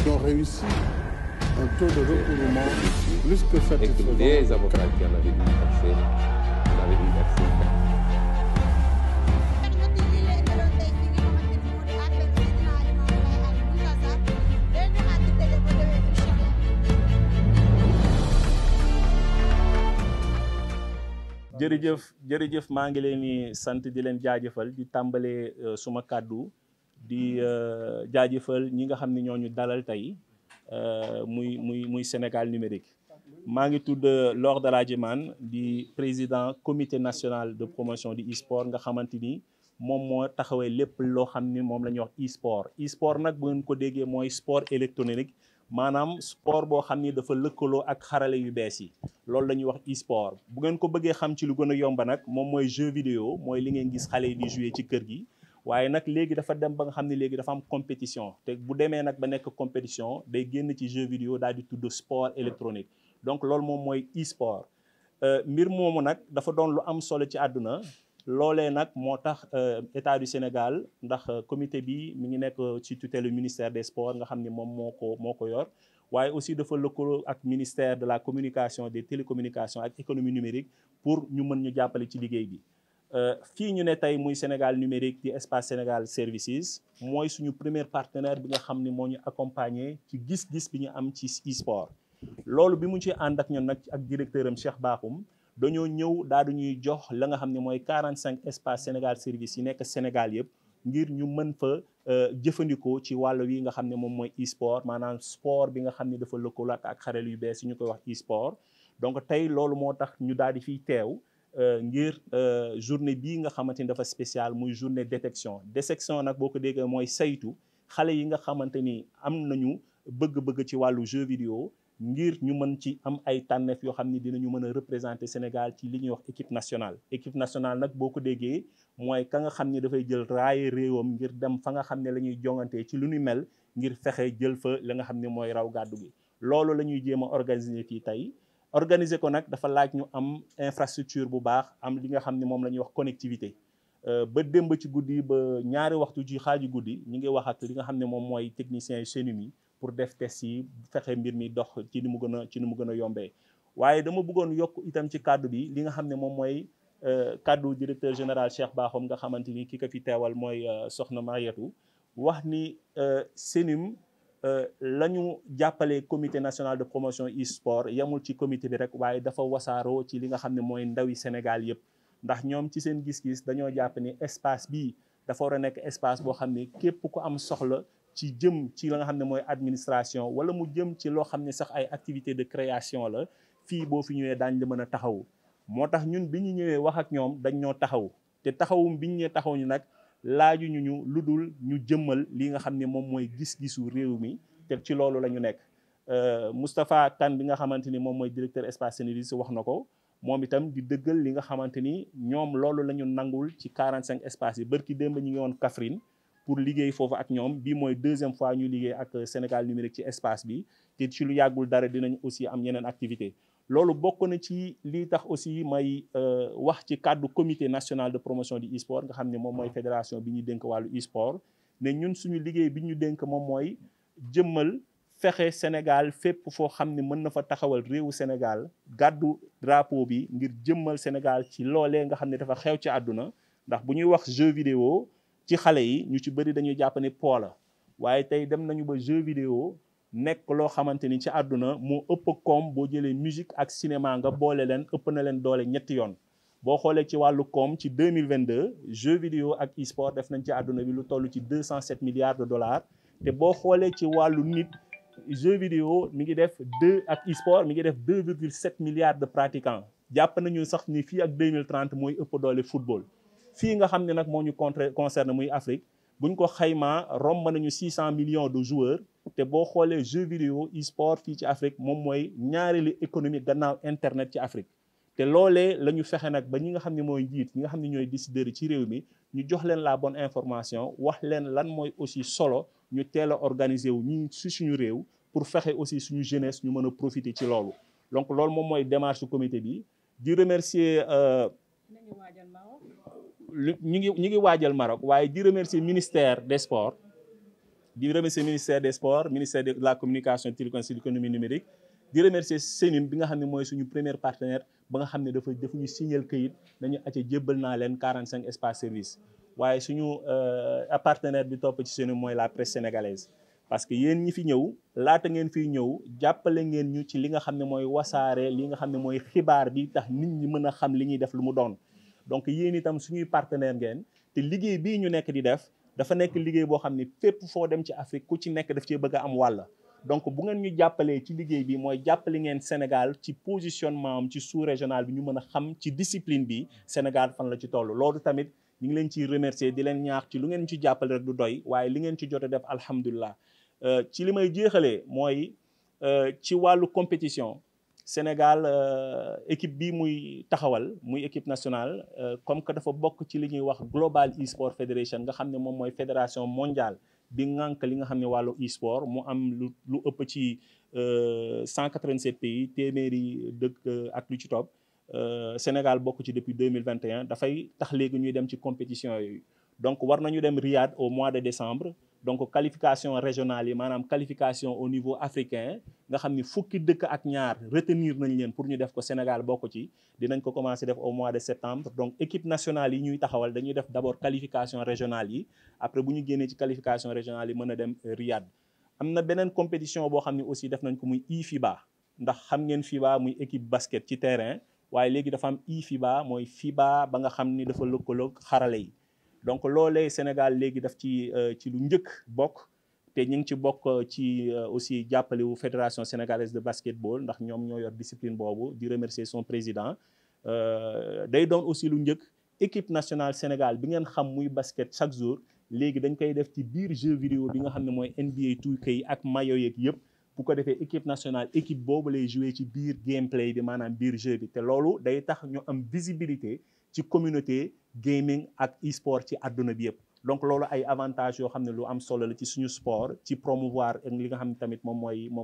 ont réussi un taux de recouvrement plus que satisfaisant. Et que les avocats qui en avaient eu accès, en avaient eu accès. jërëjëf maa ngi leen di sant di leen jaajëfal di tàmbalee suma kàddu di jaajëfal ñi nga xam ne ñooñu dalal tey muy Sénégal numérique maa ngi tudd Lord Aladjimane di président comité national de promotion du e-sport nga xamante ni moom moo taxawee lépp loo xam ni moom la ñuy wax e-sport e-sport nag bu ngeen ko déggee mooy sport électronique maanaam sport boo xam ni dafa lëkkaloo ak xarale yu bees yi loolu la ñuy wax e-sport bu ngeen ko bëggee xam ci lu gën a yomba nag moom mooy jeu vidéo mooy li ngeen gis xale yi di jouer ci kër gi waaye nag léegi dafa dem ba nga xam ne léegi dafa am compétition te bu demee nag ba nekk compétition day génn ci jeu vidéo daal di tudd sport électronique donc loolu moom mooy e-sport mbir moomu nag dafa doon lu am solo ci àdduna loolee nag moo tax état du Sénégal ndax comité bi mi ngi nekk ci tutelle ministère des sports nga xam ni moom moo ko yor waaye aussi dafa lëkkaloo ak ministère de la communication des télécommunications ak économie numérique pour ñu mën ñu jàppale ci liggéey bi fii ñu ne tey muy Sénégal numérique di espace Sénégal services mooy suñu premier partenaire bi nga xam ni moo ñu accompagner ci gis-gis bi ñu am ci e-sport loolu bi mu ci ànd ak ñun nag ak directeur am Cheikh Bakhoum dañoo ñëw daal di ñuy jox la nga xam ne mooy 45 espace Sénégal service yi nekk Sénégal yëpp ngir ñu mën fa jëfandikoo ci wàll wi nga xam ne moom mooy e-sport maanaam sport bi nga xam ne dafa lëkkaloo ak xarel yu bees yi ñu koy wax e-sport donc tey loolu moo tax ñu daal di fiy teew ngir journée bii nga xamante ni dafa spécial muy journée détection nag boo ko déggee mooy saytu xale yi nga xamante ni am nañu bëgg-bëgg ci wàllu jeu vidéo ngir ñu mën ci am ay tànneef yoo xam ni dinañu mën a représenter Sénégal ci li ñuy wax équipe nationale nag boo ko déggee mooy ka nga xam ni dafay jël raaye réewam ngir dem fa nga xam ne la ñuy jongantee ci lu ñu mel ngir fexe jël fa la nga xam ne mooy raw gàddu gi loolu la ñuy jéem a organiser fii tey organiser ko nag dafa laaj ñu am infrastructure bu baax am li nga xam ne moom la ñuy wax connectivité ba démb ci guddi ba ñaari waxtu ci xaaju guddi ñu ngi wax ak li nga xam ne moom mooy technicien Senumi yi pour def test yi fexe mbir mi dox ci ni mu gën a yombee waaye dama bëggoon yokk itam ci kàddu bi li nga xam ne moom mooy kàddu directeur général Cheikh Bakhoum nga xamante ni ki ko fi teewal mooy soxna Mariétou wax ni Senum la ñu jàppale comité national de promotion e-sport yamul ci comité bi rek waaye dafa wasaaroo ci li nga xam ne mooy ndawi Sénégal yëpp ndax ñoom ci seen gis-gis dañoo jàpp ni espace bii dafa war a nekk espace boo xam ne képp ku am soxla ci jëm ci la nga xam ne mooy administration wala mu jëm ci loo xam ne sax ay activité de création la fii boo fi ñëwee daañ la mën a taxaw moo tax ñun bi ñu ñëwee wax ak ñoom dañ ñoo taxaw te taxawum bi ñu ñëwee taxaw ñu nag laaju ñu lu dul ñu jëmmal li nga xam ne moom mooy gis-gisu réew mi te ci loolu la ñu nekk Moustapha Kane bi nga xamante ni moom mooy directeur espace Sénégal wax na ko moom itam di dëggal li nga xamante ni ñoom loolu la ñu nangul ci 45 espaces yi bërki démb ñu ngi woon Kaffrine pour liggéey foofu ak ñoom bii mooy deuxième fois ñu liggéey ak Sénégal numérique ci espace bi te ci lu yàggul dara dinañ aussi am yeneen activité loolu bokk na ci lii tax aussi may wax ci kàddu comité national de promotion du e-sport nga xam ne moom mooy fédération bi ñu dénk wàllu e-sport ne ñun suñu liggéey bi ñu dénk moom mooy jëmmal fexe Sénégal fépp foo xam ne mën na fa taxawal réewu Sénégal gàddu drapeau bi ngir jëmmal Sénégal ci loolee nga xam ne dafa xew ci àdduna ndax bu ñuy wax jeu vidéo ci xale yi ñu ci bëri dañuy jàpp ne po la waaye tey dem nañu ba jeu vidéo nekk loo xamante ni ci àdduna moo ëpp koom boo jëlee musique ak cinéma nga boole leen ëpp na leen doole ñetti yoon boo xoolee ci wàllu koom ci 2022 jeu vidéo ak e-sport def nañ ci àdduna bi lu toll ci 207 milliards de dollars te boo xoolee ci wàllu nit jeu vidéo mi ngi def 2 ak e-sport mi ngi def 2,7 milliards de pratiquants jàpp nañu sax ni fii ak 2030 mooy ëpp doole football fii nga xam ne nag moo ñu concerne muy Afrique buñ ko xaymaa romb nañu 600 millions de joueurs te boo xoolee jeu vidéo e-sport fii ci Afrique moom mooy ñaareelu économie gannaaw internet ci Afrique te loolee la ñu fexe nag ba ñi nga xam ne mooy njiit ñi nga xam ne ñooy décideurs yi ci réew mi ñu jox leen la bonne information wax leen lan mooy aussi solo ñu teel a organiser wu ñi si suñu réew pour fexe aussi suñu jeunesse ñu mën a profiter ci loolu donc loolu moom mooy démarche comité bi di remercier ñu ngi waajal Maroc waaye di remercier ministère des sports di remercier ministère des sports, ministère de la communication, télécommunication, l'économie numérique. di remercier Sénim bi nga xam ne mooy suñu premier partenaire ba nga xam ne dafa ñu signal këyit nañu acca jébbal naa leen 45 espace service waaye suñu partenaire bi topp ci Sénim mooy la presse sénégalaise. parce que yéen ñi fi ñëw laata ngeen fiy ñëw jàppale ngeen ñu ci li nga xam ne mooy wasaare li nga xam ne mooy xibaar bi tax nit ñi mën a xam li ñuy def lu mu doon. donc yéen itam suñuy partenaire ngeen te liggéey bii ñu nekk di def dafa nekk liggéey boo xam ne fépp foo dem ci Afrique ku ci nekk daf cee bëgg a am wàll. donc bu ngeen ñu jàppalee ci liggéey bi mooy jàppale ngeen Sénégal ci positionnement am ci sous-régional bi ñu mën a xam ci discipline bi Sénégal fan la ci toll. loolu tamit ñu ngi leen ciy remercier di leen ñaax ci lu ngeen ci jàppale rek du doy waaye li ngeen ci jot a def alhamdulilah. ci li may jeexalee mooy ci wàllu compétition Sénégal équipe bi muy taxawal muy équipe nationale comme que dafa bokk ci li ñuy wax Global e-sport Federation nga xam ne moom mooy fédération mondiale bi ngànk li nga xam ne wàllu e-sport mu am lu ëpp ci 187 pays téeméeri dëkk ak lu ci topp Sénégal bokk ci depuis 2021 dafay tax léegi ñuy dem ci compétition yooyu donc war nañu dem Riyad au mois de décembre. donc qualification régionale yi maanaam qualification au niveau africain nga xam ni fukki dëkk ak ñaar retenir nañ leen pour ñu def ko Sénégal bokk ci dinañ ko commencer def au mois de septembre. donc équipe nationale yi ñuy taxawal dañuy def d'abord qualification régionale yi après bu ñu génnee ci qualification régionale yi mën a dem Riyad. am na beneen compétition boo xam ne aussi def nañ ko muy IFIBA ndax xam ngeen FIBA muy équipe basket ci terrain waaye léegi dafa am IFIBA mooy FIBA ba nga xam ni dafa lëkkaloog xarale yi. donc loolee Sénégal léegi daf ci lu njëkk bokk te ñu ngi ci bokk ci aussi jàppale wu fédération sénégalaise de basketball ndax ñoom ñoo yor discipline boobu di remercier son président. day doon aussi lu njëkk équipe nationale Sénégal bi ngeen xam muy basket chaque jour léegi dañ koy def ci biir jeu vidéo bi nga xam ne mooy NBA 2K ak maillot yeeg yëpp bu ko defee équipe nationale équipe boobu lay jouer ci biir gameplay bi maanaam biir jeu bi te loolu day tax ñu am visibilité ci communauté gaming ak e-sport ci àdduna bi yëpp. donc loolu ay avantages yoo xam ne lu am solo la ci suñu sport ci promouvoir li nga xam ne tamit moom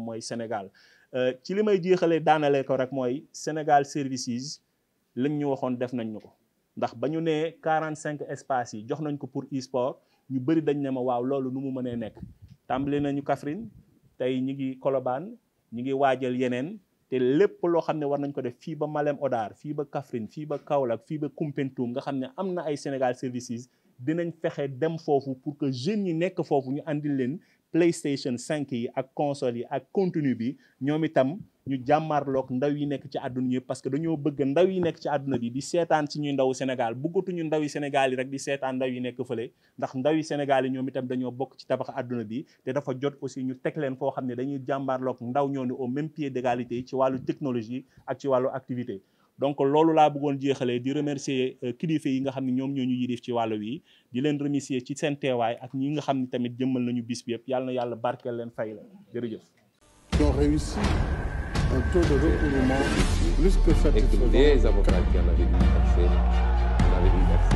mooy Sénégal. ci li may jeexalee daanale ko rek mooy Sénégal services lañ ñu waxoon def nañ ñu ko ndax ba ñu nee 45 espaces yi jox nañ ko pour e-sport ñu bëri dañ ne ma waaw loolu nu mu mënee nekk. tàmbali nañu Kaffrine tey ñi ngi Colobane ñi ngi waajal yeneen. te lépp loo xam ne war nañ ko def fii ba Malem Hodar fii ba Kaffrine fii ba Kaolack fii ba Koumpentoum nga xam ne am na ay Sénégal services dinañ fexe dem foofu pour que jeunes yi nekk foofu ñu andil leen PlayStation 5 yi ak console yi ak contenu bi ñoom itam ñu jàmmarloog ndaw yi nekk ci àdduna yëpp parce que dañoo bëgg ndaw yi nekk ci àdduna bi di seetaan ci ñuy ndaw Sénégal bëggatuñu ndaw yi Sénégal yi rek di seetaan ndaw yi nekk fële ndax ndaw yi Sénégal yi ñoom itam dañoo bokk ci tabax àdduna bi te dafa jot aussi ñu teg leen foo xam ne dañuy jàmmarloog ndaw ñoo ne au même pied d'égalité ci wàllu technologie ak ci wàllu activité. donc loolu laa bëggoon jeexalee di remercier kilifa yi nga xam ne ñoom ñoo ñu yilif ci wàllu wi di leen remercier ci seen teewaay ak ñi nga xam ne tamit jëmmal nañu bis bi yëpp yàlla na yàlla barkeel leen fay la jërëjëf. Qui ont réussi un taux de recouvrement plus que et que satisfaisant. les avocats qui en avaient dû verser